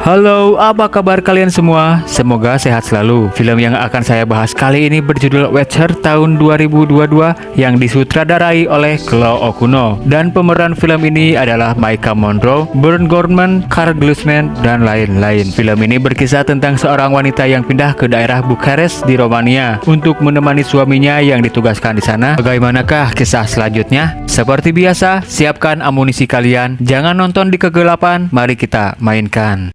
Halo, apa kabar kalian semua? Semoga sehat selalu. Film yang akan saya bahas kali ini berjudul Witcher tahun 2022 yang disutradarai oleh Chloe Okuno. Dan pemeran film ini adalah Maika Monroe, Burn Gorman, Carl Glusman, dan lain-lain. Film ini berkisah tentang seorang wanita yang pindah ke daerah Bukares di Romania untuk menemani suaminya yang ditugaskan di sana. Bagaimanakah kisah selanjutnya? Seperti biasa, siapkan amunisi kalian. Jangan nonton di kegelapan, mari kita mainkan.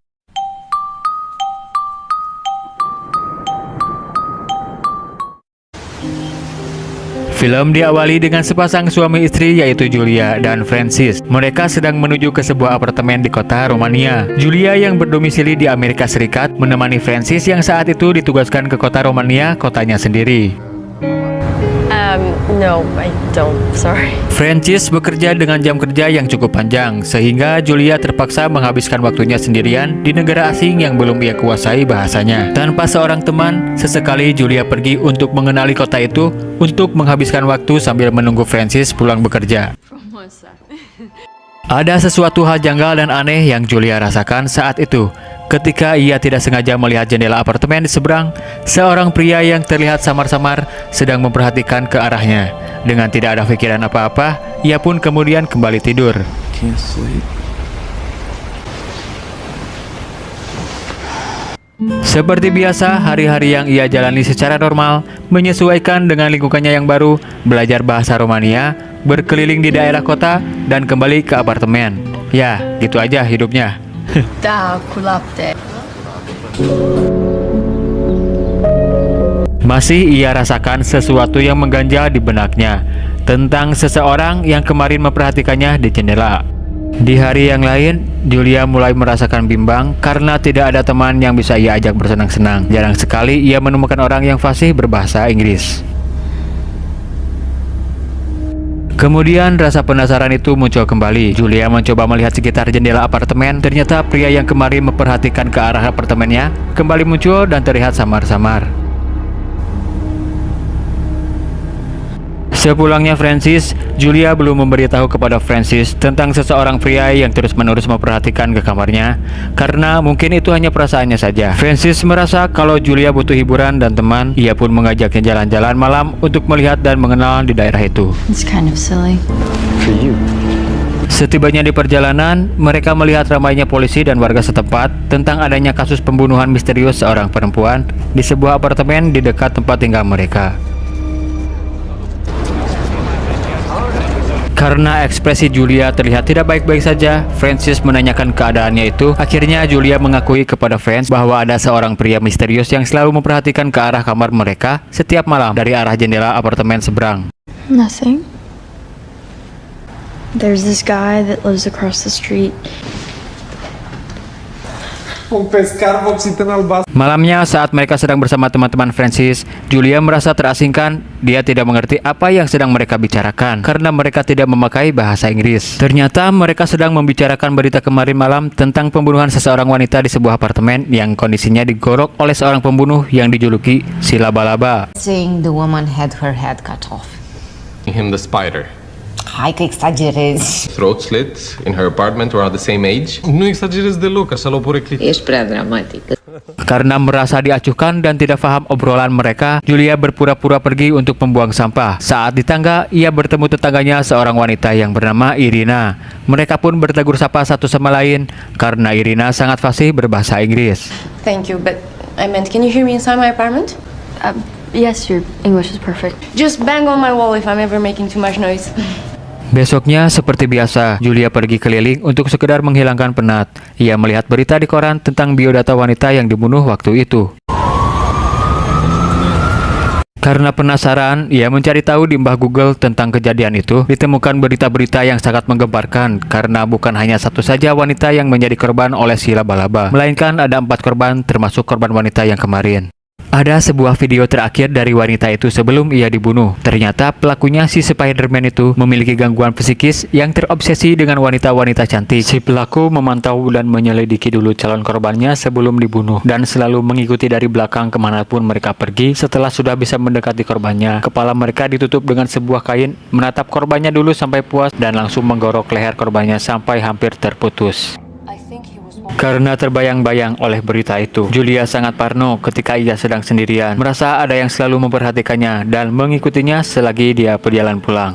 Film diawali dengan sepasang suami istri yaitu Julia dan Francis. Mereka sedang menuju ke sebuah apartemen di kota Romania. Julia yang berdomisili di Amerika Serikat menemani Francis yang saat itu ditugaskan ke kota Romania, kotanya sendiri. No, I don't. Sorry. Francis bekerja dengan jam kerja yang cukup panjang, sehingga Julia terpaksa menghabiskan waktunya sendirian di negara asing yang belum ia kuasai bahasanya. Tanpa seorang teman, sesekali Julia pergi untuk mengenali kota itu untuk menghabiskan waktu sambil menunggu Francis pulang bekerja. Ada sesuatu hal janggal dan aneh yang Julia rasakan saat itu. Ketika ia tidak sengaja melihat jendela apartemen di seberang, seorang pria yang terlihat samar-samar sedang memperhatikan ke arahnya. Dengan tidak ada pikiran apa-apa, ia pun kemudian kembali tidur. Seperti biasa, hari-hari yang ia jalani secara normal, menyesuaikan dengan lingkungannya yang baru, belajar bahasa Romania, berkeliling di daerah kota, dan kembali ke apartemen. Ya, gitu aja hidupnya. Masih ia rasakan sesuatu yang mengganjal di benaknya tentang seseorang yang kemarin memperhatikannya di jendela. Di hari yang lain, Julia mulai merasakan bimbang karena tidak ada teman yang bisa ia ajak bersenang-senang. Jarang sekali ia menemukan orang yang fasih berbahasa Inggris. Kemudian rasa penasaran itu muncul kembali. Julia mencoba melihat sekitar jendela apartemen. Ternyata pria yang kemarin memperhatikan ke arah apartemennya kembali muncul dan terlihat samar-samar. Sepulangnya Francis, Julia belum memberitahu kepada Francis tentang seseorang pria yang terus-menerus memperhatikan ke kamarnya, karena mungkin itu hanya perasaannya saja. Francis merasa kalau Julia butuh hiburan dan teman. Ia pun mengajaknya jalan-jalan malam untuk melihat dan mengenal di daerah itu. It's kind of silly. For you. Setibanya di perjalanan, mereka melihat ramainya polisi dan warga setempat tentang adanya kasus pembunuhan misterius seorang perempuan di sebuah apartemen di dekat tempat tinggal mereka. Karena ekspresi Julia terlihat tidak baik-baik saja, Francis menanyakan keadaannya itu. Akhirnya Julia mengakui kepada Francis bahwa ada seorang pria misterius yang selalu memperhatikan ke arah kamar mereka setiap malam dari arah jendela apartemen seberang. Nothing. There's this guy that lives across the street. Malamnya saat mereka sedang bersama teman-teman Francis, Julia merasa terasingkan. Dia tidak mengerti apa yang sedang mereka bicarakan karena mereka tidak memakai bahasa Inggris. Ternyata mereka sedang membicarakan berita kemarin malam tentang pembunuhan seseorang wanita di sebuah apartemen yang kondisinya digorok oleh seorang pembunuh yang dijuluki si laba-laba. Saying the woman had her head cut off. Him the spider. Hai că exagerezi. Throat slit in her apartment around the same age. Nu exagerez deloc, așa l-au poreclit. Ești prea dramatic. Karena merasa diacuhkan dan tidak paham obrolan mereka, Julia berpura-pura pergi untuk membuang sampah. Saat di tangga, ia bertemu tetangganya seorang wanita yang bernama Irina. Mereka pun bertegur sapa satu sama lain karena Irina sangat fasih berbahasa Inggris. Thank you, but I meant, can you hear me inside my apartment? Yes, your English is perfect. Just bang on my wall if I'm ever making too much noise. Besoknya seperti biasa, Julia pergi keliling untuk sekedar menghilangkan penat. Ia melihat berita di koran tentang biodata wanita yang dibunuh waktu itu. Karena penasaran, ia mencari tahu di mbah Google tentang kejadian itu. Ditemukan berita-berita yang sangat menggemparkan karena bukan hanya satu saja wanita yang menjadi korban oleh si laba-laba, melainkan ada 4 korban termasuk korban wanita yang kemarin. Ada sebuah video terakhir dari wanita itu sebelum ia dibunuh. Ternyata pelakunya si Spider-Man itu memiliki gangguan psikis yang terobsesi dengan wanita-wanita cantik. Si pelaku memantau dan menyelidiki dulu calon korbannya sebelum dibunuh dan selalu mengikuti dari belakang kemanapun mereka pergi. Setelah sudah bisa mendekati korbannya, kepala mereka ditutup dengan sebuah kain, menatap korbannya dulu sampai puas dan langsung menggorok leher korbannya sampai hampir terputus. Karena terbayang-bayang oleh berita itu, Julia sangat parno ketika ia sedang sendirian, merasa ada yang selalu memperhatikannya dan mengikutinya selagi dia berjalan pulang.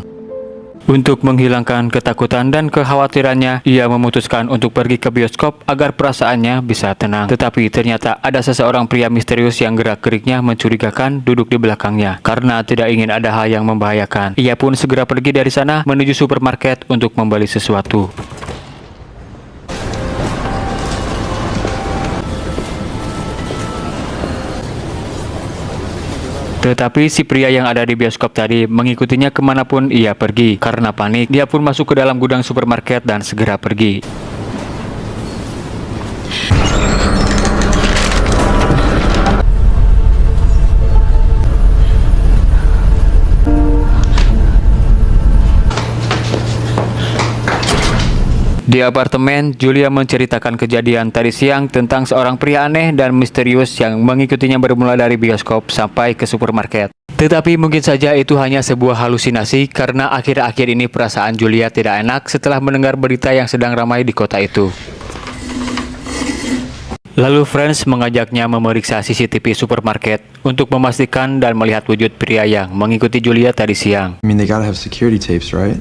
Untuk menghilangkan ketakutan dan kekhawatirannya, ia memutuskan untuk pergi ke bioskop agar perasaannya bisa tenang. Tetapi ternyata ada seseorang pria misterius yang gerak-geriknya mencurigakan duduk di belakangnya. Karena tidak ingin ada hal yang membahayakan, ia pun segera pergi dari sana menuju supermarket untuk membeli sesuatu. Tetapi si pria yang ada di bioskop tadi mengikutinya kemanapun ia pergi. Karena panik, dia pun masuk ke dalam gudang supermarket dan segera pergi. Di apartemen, Julia menceritakan kejadian tadi siang tentang seorang pria aneh dan misterius yang mengikutinya bermula dari bioskop sampai ke supermarket. Tetapi mungkin saja itu hanya sebuah halusinasi karena akhir-akhir ini perasaan Julia tidak enak setelah mendengar berita yang sedang ramai di kota itu. Lalu Franz mengajaknya memeriksa CCTV supermarket untuk memastikan dan melihat wujud pria yang mengikuti Julia tadi siang. I mean, they gotta have security tapes, right?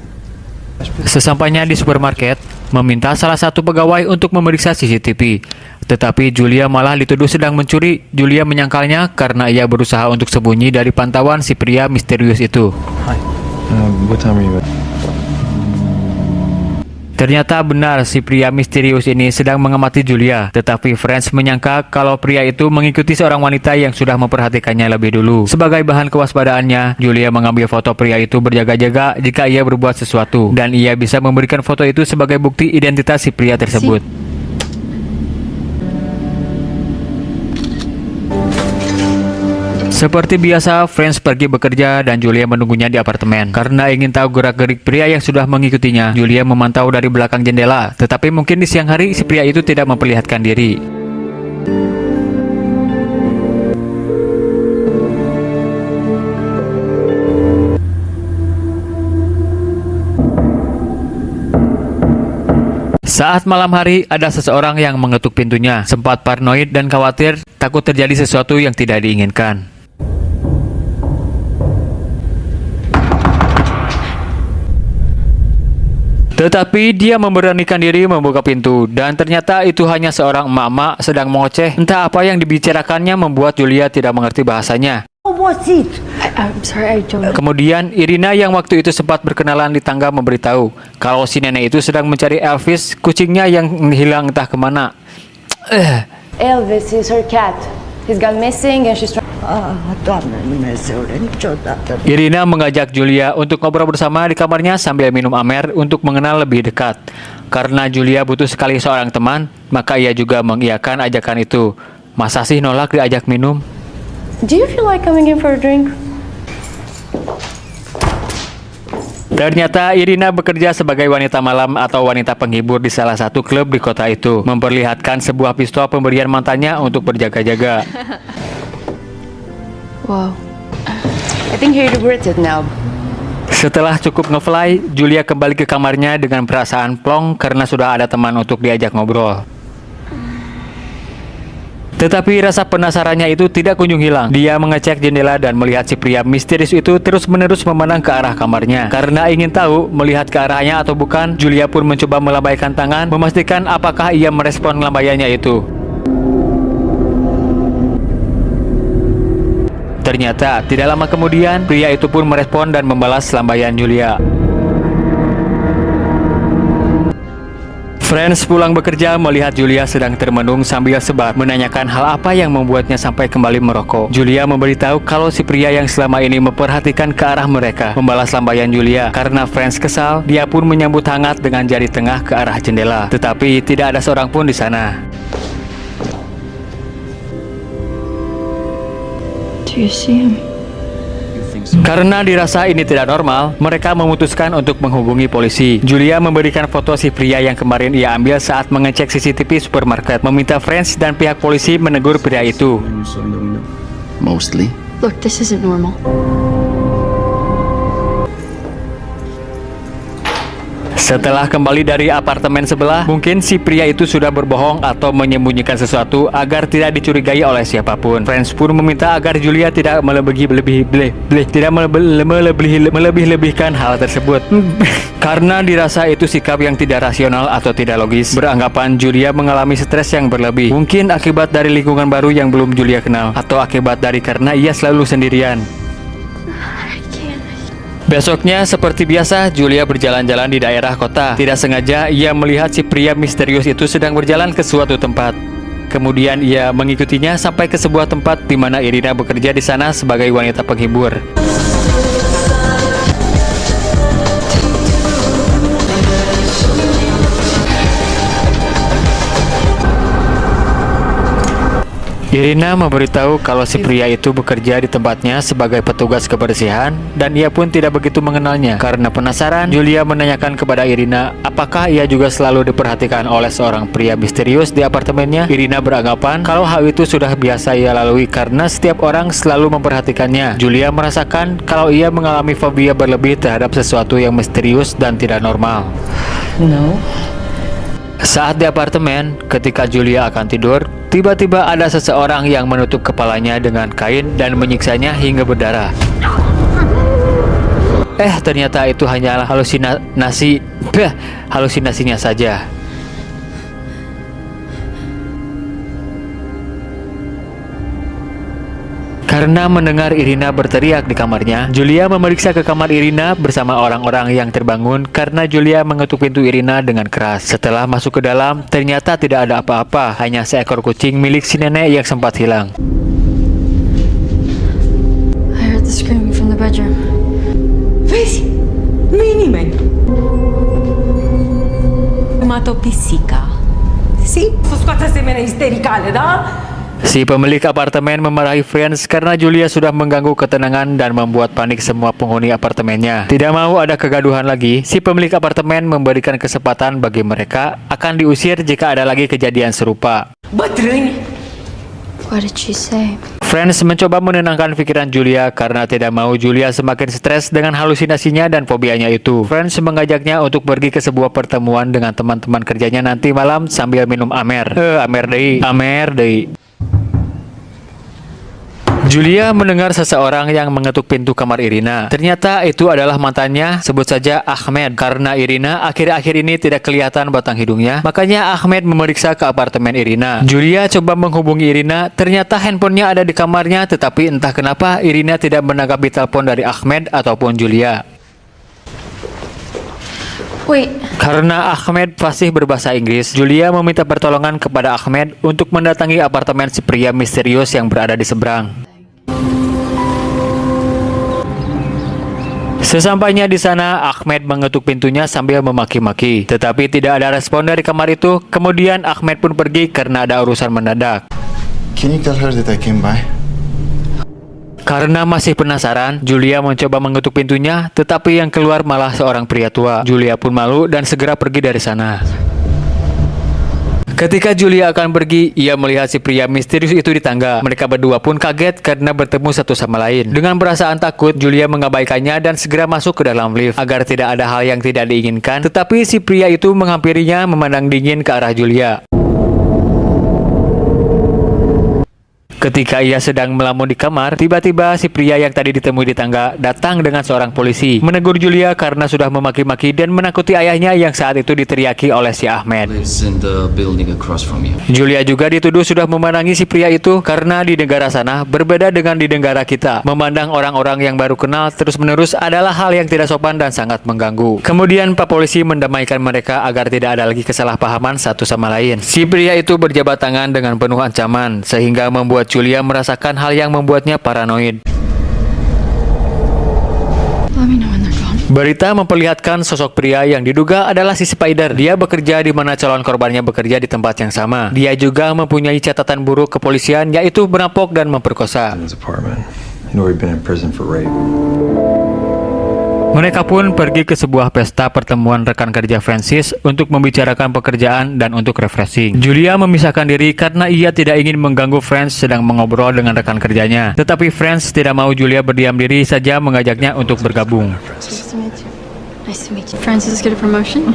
Sesampainya di supermarket, meminta salah satu pegawai untuk memeriksa CCTV. Tetapi Julia malah dituduh sedang mencuri. Julia menyangkalnya karena ia berusaha untuk sembunyi dari pantauan si pria misterius itu. What time are you at? Ternyata benar si pria misterius ini sedang mengamati Julia. Tetapi Franz menyangka kalau pria itu mengikuti seorang wanita yang sudah memperhatikannya lebih dulu. Sebagai bahan kewaspadaannya, Julia mengambil foto pria itu berjaga-jaga jika ia berbuat sesuatu. Dan ia bisa memberikan foto itu sebagai bukti identitas si pria tersebut. Seperti biasa, Franz pergi bekerja dan Julia menunggunya di apartemen. Karena ingin tahu gerak-gerik pria yang sudah mengikutinya, Julia memantau dari belakang jendela. Tetapi mungkin di siang hari si pria itu tidak memperlihatkan diri. Saat malam hari, ada seseorang yang mengetuk pintunya. Sempat paranoid dan khawatir takut terjadi sesuatu yang tidak diinginkan. Tetapi dia memberanikan diri membuka pintu dan ternyata itu hanya seorang emak-emak sedang mengoceh. Entah apa yang dibicarakannya membuat Julia tidak mengerti bahasanya. I'm sorry, I don't know. Kemudian Irina yang waktu itu sempat berkenalan di tangga memberitahu kalau si nenek itu sedang mencari Elvis, kucingnya yang hilang entah kemana. Elvis is her cat. He's gone missing and she's trying. Irina mengajak Julia untuk ngobrol bersama di kamarnya sambil minum amer untuk mengenal lebih dekat. Karena Julia butuh sekali seorang teman, maka ia juga mengiyakan ajakan itu. Masa sih nolak diajak minum? Do you feel like coming in for a drink? Ternyata Irina bekerja sebagai wanita malam atau wanita penghibur di salah satu klub di kota itu, memperlihatkan sebuah pistol pemberian mantannya untuk berjaga-jaga. Wow. I think he regrets it now. Setelah cukup ngefly, Julia kembali ke kamarnya dengan perasaan plong karena sudah ada teman untuk diajak ngobrol. Tetapi rasa penasarannya itu tidak kunjung hilang. Dia mengecek jendela dan melihat si pria misterius itu terus-menerus memandang ke arah kamarnya. Karena ingin tahu melihat ke arahnya atau bukan, Julia pun mencoba melambaikan tangan, memastikan apakah ia merespon lambaiannya itu. Ternyata tidak lama kemudian, pria itu pun merespon dan membalas lambaian Julia. Franz pulang bekerja melihat Julia sedang termenung sambil sebat menanyakan hal apa yang membuatnya sampai kembali merokok. Julia memberitahu kalau si pria yang selama ini memperhatikan ke arah mereka membalas lambaian Julia. Karena Franz kesal, dia pun menyambut hangat dengan jari tengah ke arah jendela. Tetapi tidak ada seorang pun di sana. Do you see him? Karena dirasa ini tidak normal, mereka memutuskan untuk menghubungi polisi. Julia memberikan foto si pria yang kemarin ia ambil saat mengecek CCTV supermarket, meminta Franz dan pihak polisi menegur pria itu. Mostly. Look, this isn't normal. Setelah kembali dari apartemen sebelah, mungkin si pria itu sudah berbohong atau menyembunyikan sesuatu agar tidak dicurigai oleh siapapun. Friends pun meminta agar Julia tidak melebih-lebihkan hal tersebut. Karena dirasa itu sikap yang tidak rasional atau tidak logis. Beranggapan Julia mengalami stres yang berlebih. Mungkin akibat dari lingkungan baru yang belum Julia kenal, atau akibat dari karena ia selalu sendirian. Besoknya, seperti biasa, Julia berjalan-jalan di daerah kota. Tidak sengaja, ia melihat si pria misterius itu sedang berjalan ke suatu tempat. Kemudian ia mengikutinya sampai ke sebuah tempat di mana Irina bekerja di sana sebagai wanita penghibur. Irina memberitahu kalau si pria itu bekerja di tempatnya sebagai petugas kebersihan dan ia pun tidak begitu mengenalnya. Karena penasaran, Julia menanyakan kepada Irina apakah ia juga selalu diperhatikan oleh seorang pria misterius di apartemennya. Irina beranggapan kalau hal itu sudah biasa ia lalui karena setiap orang selalu memperhatikannya. Julia merasakan kalau ia mengalami fobia berlebih terhadap sesuatu yang misterius dan tidak normal. No. Saat di apartemen, ketika Julia akan tidur, tiba-tiba ada seseorang yang menutup kepalanya dengan kain dan menyiksanya hingga berdarah. Ternyata itu hanyalah halusinasinya saja. Karena mendengar Irina berteriak di kamarnya, Julia memeriksa ke kamar Irina bersama orang-orang yang terbangun karena Julia mengetuk pintu Irina dengan keras. Setelah masuk ke dalam, ternyata tidak ada apa-apa, hanya seekor kucing milik si nenek yang sempat hilang. I heard the screaming from the bedroom. Vezi? Nu-i nimeni. Numai o pisică. Si? Să scoată asemenea istericale, da? Si pemilik apartemen memarahi Friends karena Julia sudah mengganggu ketenangan dan membuat panik semua penghuni apartemennya. Tidak mau ada kegaduhan lagi, si pemilik apartemen memberikan kesempatan bagi mereka akan diusir jika ada lagi kejadian serupa. Bătrâni! What did she say? Friends mencoba menenangkan pikiran Julia karena tidak mau Julia semakin stres dengan halusinasinya dan fobianya itu. Friends mengajaknya untuk pergi ke sebuah pertemuan dengan teman-teman kerjanya nanti malam sambil minum amer. Amer deui. Julia mendengar seseorang yang mengetuk pintu kamar Irina. Ternyata itu adalah mantannya, sebut saja Ahmed. Karena Irina akhir-akhir ini tidak kelihatan batang hidungnya, makanya Ahmed memeriksa ke apartemen Irina. Julia coba menghubungi Irina, ternyata handphonenya ada di kamarnya, tetapi entah kenapa Irina tidak menanggapi telepon dari Ahmed ataupun Julia. Wait. Karena Ahmed fasih berbahasa Inggris, Julia meminta pertolongan kepada Ahmed untuk mendatangi apartemen si pria misterius yang berada di seberang. Sesampainya di sana, Ahmed mengetuk pintunya sambil memaki-maki. Tetapi tidak ada respon dari kamar itu. Kemudian Ahmed pun pergi karena ada urusan mendadak. Can you tell her that I came by? Karena masih penasaran, Julia mencoba mengetuk pintunya, tetapi yang keluar malah seorang pria tua. Julia pun malu dan segera pergi dari sana. Ketika Julia akan pergi, ia melihat si pria misterius itu di tangga. Mereka berdua pun kaget karena bertemu satu sama lain. Dengan perasaan takut, Julia mengabaikannya dan segera masuk ke dalam lift agar tidak ada hal yang tidak diinginkan. Tetapi si pria itu menghampirinya memandang dingin ke arah Julia. Ketika ia sedang melamun di kamar, tiba-tiba si pria yang tadi ditemui di tangga datang dengan seorang polisi, menegur Julia karena sudah memaki-maki dan menakuti ayahnya yang saat itu diteriaki oleh si Ahmed. Lives in the building across from you. Julia juga dituduh sudah memandangi si pria itu karena di negara sana berbeda dengan di negara kita. Memandang orang-orang yang baru kenal terus-menerus adalah hal yang tidak sopan dan sangat mengganggu. Kemudian Pak Polisi mendamaikan mereka agar tidak ada lagi kesalahpahaman satu sama lain. Si pria itu berjabat tangan dengan penuh ancaman sehingga membuat Julia merasakan hal yang membuatnya paranoid. Let me know when they're gone. Berita memperlihatkan sosok pria yang diduga adalah si Spider. Dia bekerja di mana calon korbannya bekerja di tempat yang sama. Dia juga mempunyai catatan buruk kepolisian, yaitu merampok dan memperkosa. In his apartment. You know, he'd been in prison for rape. Mereka pun pergi ke sebuah pesta pertemuan rekan kerja Francis untuk membicarakan pekerjaan dan untuk refreshing. Julia memisahkan diri karena ia tidak ingin mengganggu Franz sedang mengobrol dengan rekan kerjanya. Tetapi Franz tidak mau Julia berdiam diri saja mengajaknya untuk bergabung. Nice to meet you. Nice to meet you. Francis get a promotion?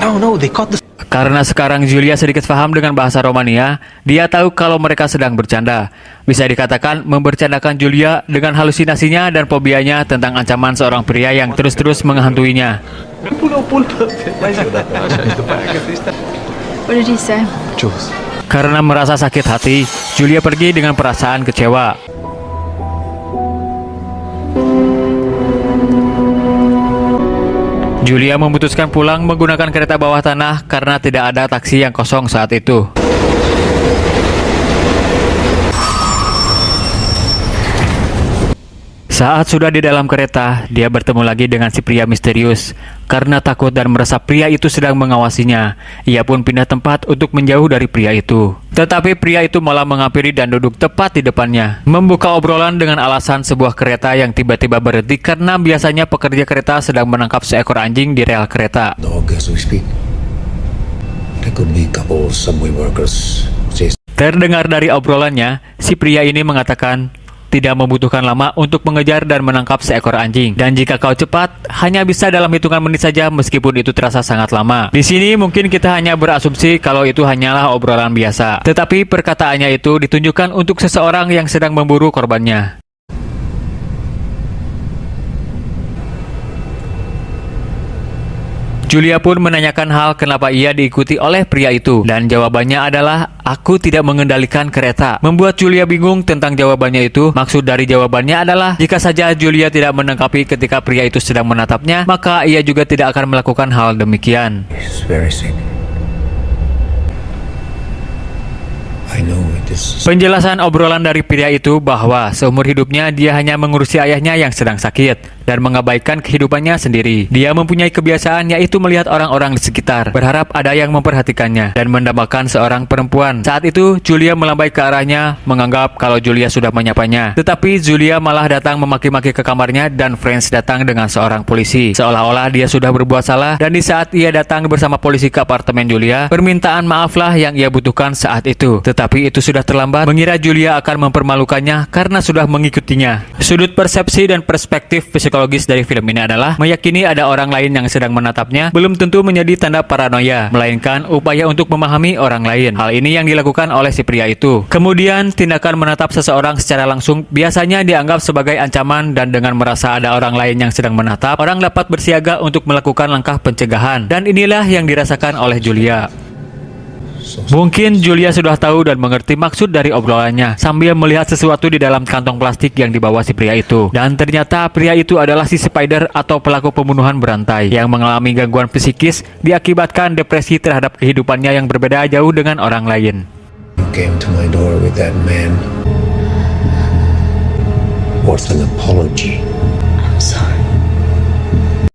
No, they caught the... Karena sekarang Julia sedikit paham dengan bahasa Romania, dia tahu kalau mereka sedang bercanda. Bisa dikatakan membercandakan Julia dengan halusinasinya dan fobianya tentang ancaman seorang pria yang terus-terus menghantuinya. What did he say? Jules. Karena merasa sakit hati, Julia pergi dengan perasaan kecewa. Julia memutuskan pulang menggunakan kereta bawah tanah karena tidak ada taksi yang kosong saat itu. Saat sudah di dalam kereta, dia bertemu lagi dengan si pria misterius. Karena takut dan merasa pria itu sedang mengawasinya, ia pun pindah tempat untuk menjauh dari pria itu. Tetapi pria itu malah menghampiri dan duduk tepat di depannya, membuka obrolan dengan alasan sebuah kereta yang tiba-tiba berhenti karena biasanya pekerja kereta sedang menangkap seekor anjing di rel kereta. Terdengar dari obrolannya, si pria ini mengatakan tidak membutuhkan lama untuk mengejar dan menangkap seekor anjing. Dan jika kau cepat, hanya bisa dalam hitungan menit saja meskipun itu terasa sangat lama. Di sini mungkin kita hanya berasumsi kalau itu hanyalah obrolan biasa. Tetapi perkataannya itu ditunjukkan untuk seseorang yang sedang memburu korbannya. Julia pun menanyakan hal kenapa ia diikuti oleh pria itu. Dan jawabannya adalah, aku tidak mengendalikan kereta. Membuat Julia bingung tentang jawabannya itu. Maksud dari jawabannya adalah, jika saja Julia tidak menangkapi ketika pria itu sedang menatapnya, maka ia juga tidak akan melakukan hal demikian. Penjelasan obrolan dari pria itu bahwa seumur hidupnya dia hanya mengurusi ayahnya yang sedang sakit dan mengabaikan kehidupannya sendiri. Dia mempunyai kebiasaan yaitu melihat orang-orang di sekitar, berharap ada yang memperhatikannya dan mendambakan seorang perempuan. Saat itu Julia melambai ke arahnya, menganggap kalau Julia sudah menyapanya. Tetapi Julia malah datang memaki-maki ke kamarnya dan Franz datang dengan seorang polisi. Seolah-olah dia sudah berbuat salah, dan di saat ia datang bersama polisi ke apartemen Julia, permintaan maaflah yang ia butuhkan saat itu. Tetapi itu sudah terlambat, mengira Julia akan mempermalukannya karena sudah mengikutinya. Sudut persepsi dan perspektif psikologis dari film ini adalah meyakini ada orang lain yang sedang menatapnya belum tentu menjadi tanda paranoia, melainkan upaya untuk memahami orang lain. Hal ini yang dilakukan oleh si pria itu. Kemudian, tindakan menatap seseorang secara langsung biasanya dianggap sebagai ancaman, dan dengan merasa ada orang lain yang sedang menatap, orang dapat bersiaga untuk melakukan langkah pencegahan. Dan inilah yang dirasakan oleh Julia. Mungkin Julia sudah tahu dan mengerti maksud dari obrolannya sambil melihat sesuatu di dalam kantong plastik yang dibawa si pria itu. Dan ternyata pria itu adalah si Spider atau pelaku pembunuhan berantai yang mengalami gangguan psikis diakibatkan depresi terhadap kehidupannya yang berbeda jauh dengan orang lain. You came to my door with that man. What's an apology? I'm sorry.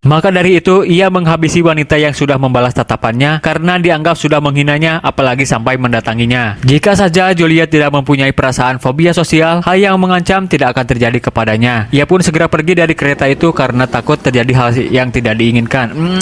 Maka dari itu, ia menghabisi wanita yang sudah membalas tatapannya karena dianggap sudah menghinanya, apalagi sampai mendatanginya. Jika saja Julia tidak mempunyai perasaan fobia sosial, hal yang mengancam tidak akan terjadi kepadanya. Ia pun segera pergi dari kereta itu karena takut terjadi hal yang tidak diinginkan.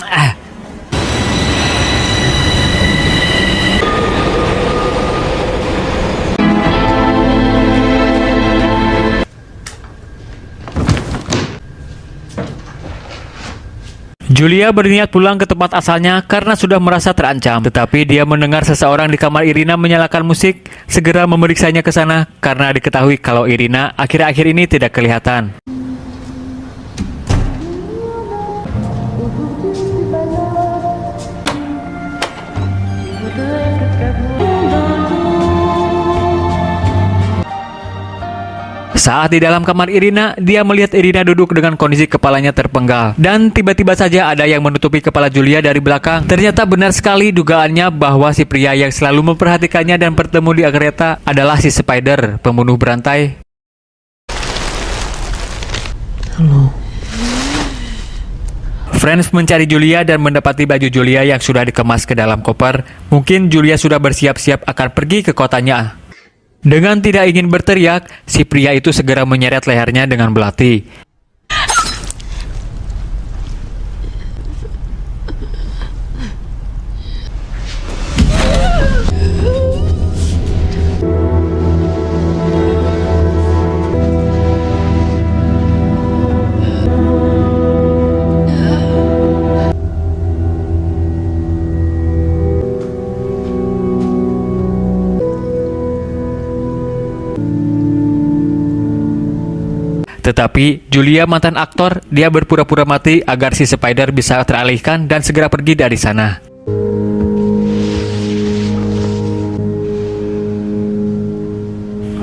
Julia berniat pulang ke tempat asalnya karena sudah merasa terancam. Tetapi dia mendengar seseorang di kamar Irina menyalakan musik, segera memeriksanya ke sana karena diketahui kalau Irina akhir-akhir ini tidak kelihatan. Saat di dalam kamar Irina, dia melihat Irina duduk dengan kondisi kepalanya terpenggal. Dan tiba-tiba saja ada yang menutupi kepala Julia dari belakang. Ternyata benar sekali dugaannya bahwa si pria yang selalu memperhatikannya dan bertemu di kereta adalah si Spider, pembunuh berantai. Halo. Franz mencari Julia dan mendapati baju Julia yang sudah dikemas ke dalam koper. Mungkin Julia sudah bersiap-siap akan pergi ke kotanya. Dengan tidak ingin berteriak, si pria itu segera menyeret lehernya dengan belati. Tetapi Julia mantan aktor, dia berpura-pura mati agar si Spider bisa teralihkan dan segera pergi dari sana.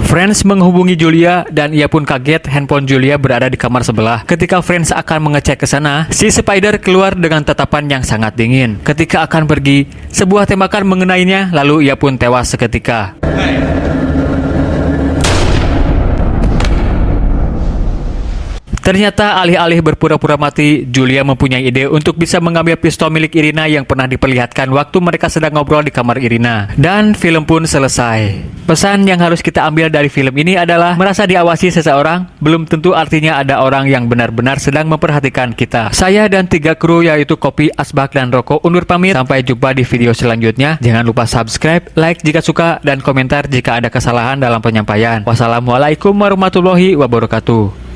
Franz menghubungi Julia dan ia pun kaget handphone Julia berada di kamar sebelah. Ketika Franz akan mengecek ke sana, si Spider keluar dengan tatapan yang sangat dingin. Ketika akan pergi, sebuah tembakan mengenainya lalu ia pun tewas seketika. Ternyata alih-alih berpura-pura mati, Julia mempunyai ide untuk bisa mengambil pistol milik Irina yang pernah diperlihatkan waktu mereka sedang ngobrol di kamar Irina. Dan film pun selesai. Pesan yang harus kita ambil dari film ini adalah merasa diawasi seseorang belum tentu artinya ada orang yang benar-benar sedang memperhatikan kita. Saya dan 3 kru yaitu Kopi, Asbak, dan Roko undur pamit. Sampai jumpa di video selanjutnya. Jangan lupa subscribe, like jika suka, dan komentar jika ada kesalahan dalam penyampaian. Wassalamualaikum warahmatullahi wabarakatuh.